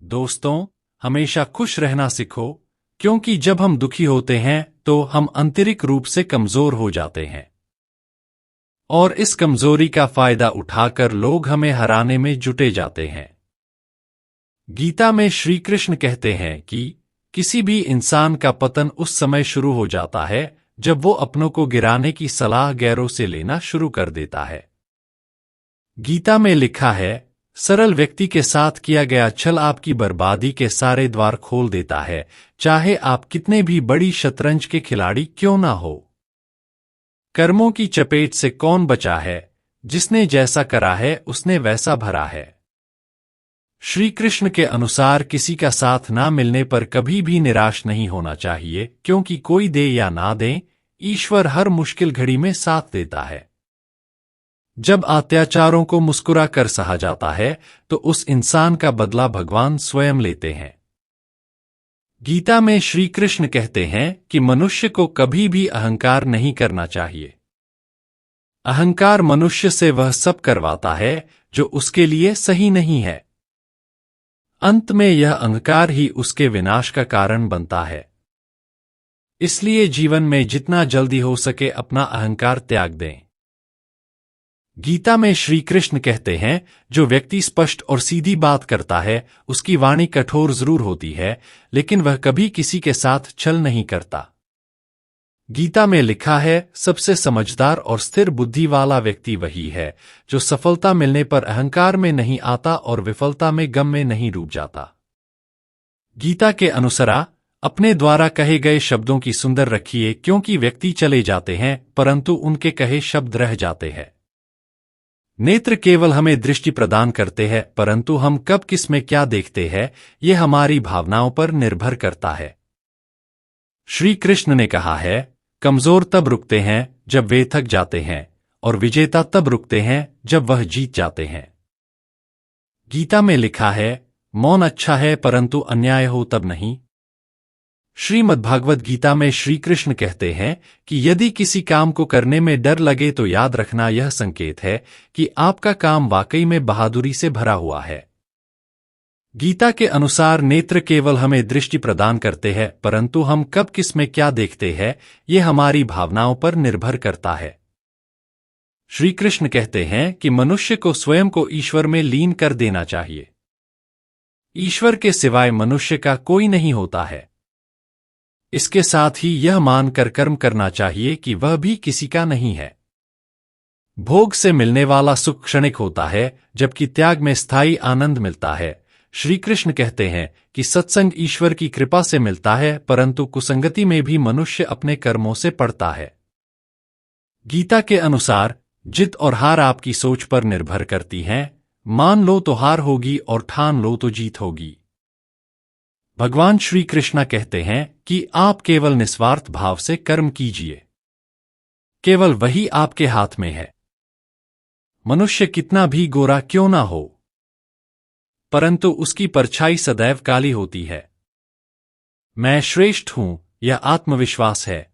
दोस्तों, हमेशा खुश रहना सीखो, क्योंकि जब हम दुखी होते हैं तो हम आंतरिक रूप से कमजोर हो जाते हैं और इस कमजोरी का फायदा उठाकर लोग हमें हराने में जुटे जाते हैं। गीता में श्री कृष्ण कहते हैं कि किसी भी इंसान का पतन उस समय शुरू हो जाता है जब वो अपनों को गिराने की सलाह गैरों से लेना शुरू कर देता है। गीता में लिखा है, सरल व्यक्ति के साथ किया गया छल आपकी बर्बादी के सारे द्वार खोल देता है, चाहे आप कितने भी बड़ी शतरंज के खिलाड़ी क्यों ना हो। कर्मों की चपेट से कौन बचा है, जिसने जैसा करा है उसने वैसा भरा है। श्री कृष्ण के अनुसार किसी का साथ ना मिलने पर कभी भी निराश नहीं होना चाहिए, क्योंकि कोई दे या ना दे, ईश्वर हर मुश्किल घड़ी में साथ देता है। जब अत्याचारों को मुस्कुरा कर सहा जाता है तो उस इंसान का बदला भगवान स्वयं लेते हैं। गीता में श्री कृष्ण कहते हैं कि मनुष्य को कभी भी अहंकार नहीं करना चाहिए। अहंकार मनुष्य से वह सब करवाता है जो उसके लिए सही नहीं है। अंत में यह अहंकार ही उसके विनाश का कारण बनता है। इसलिए जीवन में जितना जल्दी हो सके अपना अहंकार त्याग दें। गीता में श्री कृष्ण कहते हैं, जो व्यक्ति स्पष्ट और सीधी बात करता है उसकी वाणी कठोर जरूर होती है, लेकिन वह कभी किसी के साथ छल नहीं करता। गीता में लिखा है, सबसे समझदार और स्थिर बुद्धि वाला व्यक्ति वही है जो सफलता मिलने पर अहंकार में नहीं आता और विफलता में गम में नहीं डूब जाता। गीता के अनुसार अपने द्वारा कहे गए शब्दों की सुंदर रखिए, क्योंकि व्यक्ति चले जाते हैं परंतु उनके कहे शब्द रह जाते हैं। नेत्र केवल हमें दृष्टि प्रदान करते हैं, परंतु हम कब किस में क्या देखते हैं ये हमारी भावनाओं पर निर्भर करता है। श्री कृष्ण ने कहा है, कमजोर तब रुकते हैं जब वे थक जाते हैं और विजेता तब रुकते हैं जब वह जीत जाते हैं। गीता में लिखा है, मौन अच्छा है परंतु अन्याय हो तब नहीं। श्रीमद्भागवत गीता में श्री कृष्ण कहते हैं कि यदि किसी काम को करने में डर लगे तो याद रखना यह संकेत है कि आपका काम वाकई में बहादुरी से भरा हुआ है। गीता के अनुसार नेत्र केवल हमें दृष्टि प्रदान करते हैं, परंतु हम कब किस में क्या देखते हैं ये हमारी भावनाओं पर निर्भर करता है। श्री कृष्ण कहते हैं कि मनुष्य को स्वयं को ईश्वर में लीन कर देना चाहिए। ईश्वर के सिवाय मनुष्य का कोई नहीं होता है। इसके साथ ही यह मानकर कर्म करना चाहिए कि वह भी किसी का नहीं है। भोग से मिलने वाला सुख क्षणिक होता है, जबकि त्याग में स्थायी आनंद मिलता है। श्री कृष्ण कहते हैं कि सत्संग ईश्वर की कृपा से मिलता है, परंतु कुसंगति में भी मनुष्य अपने कर्मों से पड़ता है। गीता के अनुसार जीत और हार आपकी सोच पर निर्भर करती हैं। मान लो तो हार होगी और ठान लो तो जीत होगी। भगवान श्री कृष्ण कहते हैं कि आप केवल निस्वार्थ भाव से कर्म कीजिए, केवल वही आपके हाथ में है। मनुष्य कितना भी गोरा क्यों ना हो, परंतु उसकी परछाई सदैव काली होती है। मैं श्रेष्ठ हूं यह आत्मविश्वास है,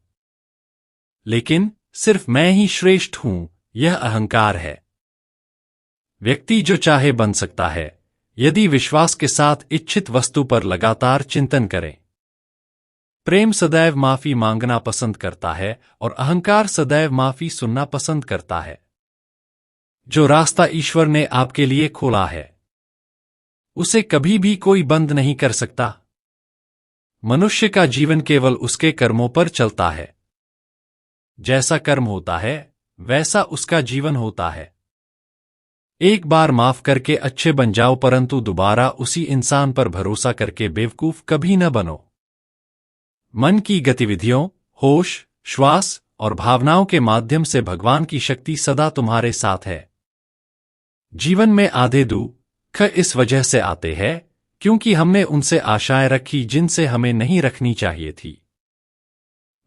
लेकिन सिर्फ मैं ही श्रेष्ठ हूं यह अहंकार है। व्यक्ति जो चाहे बन सकता है यदि विश्वास के साथ इच्छित वस्तु पर लगातार चिंतन करें। प्रेम सदैव माफी मांगना पसंद करता है और अहंकार सदैव माफी सुनना पसंद करता है। जो रास्ता ईश्वर ने आपके लिए खोला है उसे कभी भी कोई बंद नहीं कर सकता। मनुष्य का जीवन केवल उसके कर्मों पर चलता है। जैसा कर्म होता है वैसा उसका जीवन होता है। एक बार माफ करके अच्छे बन जाओ, परंतु दोबारा उसी इंसान पर भरोसा करके बेवकूफ कभी न बनो। मन की गतिविधियों, होश, श्वास और भावनाओं के माध्यम से भगवान की शक्ति सदा तुम्हारे साथ है। जीवन में आधे दुख इस वजह से आते हैं क्योंकि हमने उनसे आशाएं रखी जिनसे हमें नहीं रखनी चाहिए थी।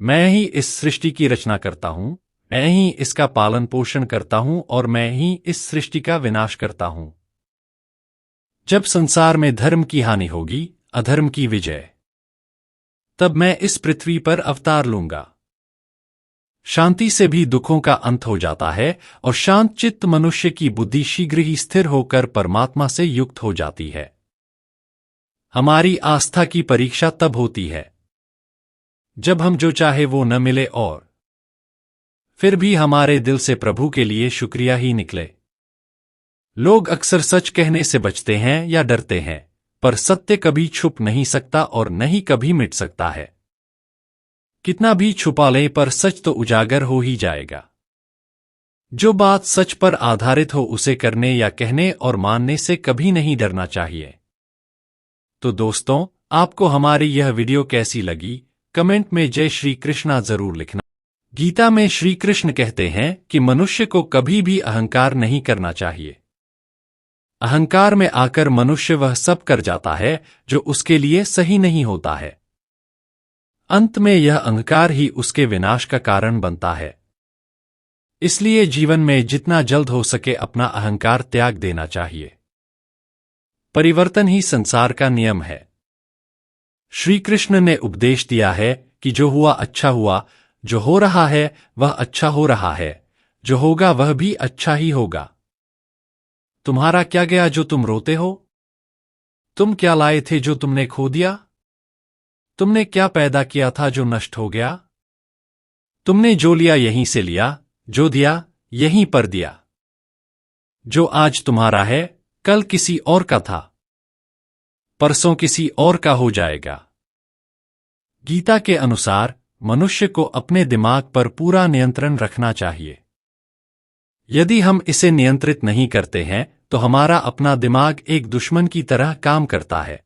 मैं ही इस सृष्टि की रचना करता हूं, मैं ही इसका पालन पोषण करता हूं और मैं ही इस सृष्टि का विनाश करता हूं। जब संसार में धर्म की हानि होगी, अधर्म की विजय, तब मैं इस पृथ्वी पर अवतार लूंगा। शांति से भी दुखों का अंत हो जाता है और शांत चित्त मनुष्य की बुद्धि शीघ्र ही स्थिर होकर परमात्मा से युक्त हो जाती है। हमारी आस्था की परीक्षा तब होती है जब हम जो चाहे वो न मिले और फिर भी हमारे दिल से प्रभु के लिए शुक्रिया ही निकले। लोग अक्सर सच कहने से बचते हैं या डरते हैं, पर सत्य कभी छुप नहीं सकता और न ही कभी मिट सकता है। कितना भी छुपा लें पर सच तो उजागर हो ही जाएगा। जो बात सच पर आधारित हो उसे करने या कहने और मानने से कभी नहीं डरना चाहिए। तो दोस्तों, आपको हमारी यह वीडियो कैसी लगी, कमेंट में जय श्री कृष्णा जरूर लिखना। गीता में श्री कृष्ण कहते हैं कि मनुष्य को कभी भी अहंकार नहीं करना चाहिए। अहंकार में आकर मनुष्य वह सब कर जाता है जो उसके लिए सही नहीं होता है। अंत में यह अहंकार ही उसके विनाश का कारण बनता है। इसलिए जीवन में जितना जल्द हो सके अपना अहंकार त्याग देना चाहिए। परिवर्तन ही संसार का नियम है। श्री कृष्ण ने उपदेश दिया है कि जो हुआ अच्छा हुआ, जो हो रहा है वह अच्छा हो रहा है, जो होगा वह भी अच्छा ही होगा। तुम्हारा क्या गया जो तुम रोते हो? तुम क्या लाए थे जो तुमने खो दिया? तुमने क्या पैदा किया था जो नष्ट हो गया? तुमने जो लिया यहीं से लिया, जो दिया यहीं पर दिया। जो आज तुम्हारा है कल किसी और का था, परसों किसी और का हो जाएगा। गीता के अनुसार मनुष्य को अपने दिमाग पर पूरा नियंत्रण रखना चाहिए। यदि हम इसे नियंत्रित नहीं करते हैं तो हमारा अपना दिमाग एक दुश्मन की तरह काम करता है।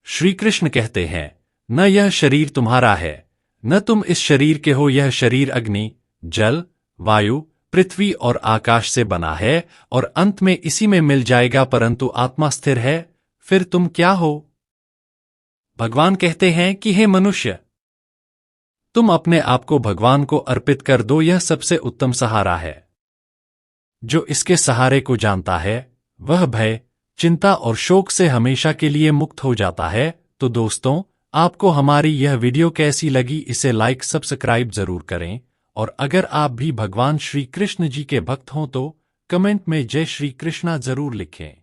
श्री कृष्ण कहते हैं, न यह शरीर तुम्हारा है, न तुम इस शरीर के हो। यह शरीर अग्नि, जल, वायु, पृथ्वी और आकाश से बना है और अंत में इसी में मिल जाएगा, परंतु आत्मा स्थिर है। फिर तुम क्या हो? भगवान कहते हैं कि हे मनुष्य, तुम अपने आप को भगवान को अर्पित कर दो। यह सबसे उत्तम सहारा है। जो इसके सहारे को जानता है वह भय, चिंता और शोक से हमेशा के लिए मुक्त हो जाता है। तो दोस्तों, आपको हमारी यह वीडियो कैसी लगी, इसे लाइक सब्सक्राइब जरूर करें। और अगर आप भी भगवान श्री कृष्ण जी के भक्त हों तो कमेंट में जय श्री कृष्णा जरूर लिखें।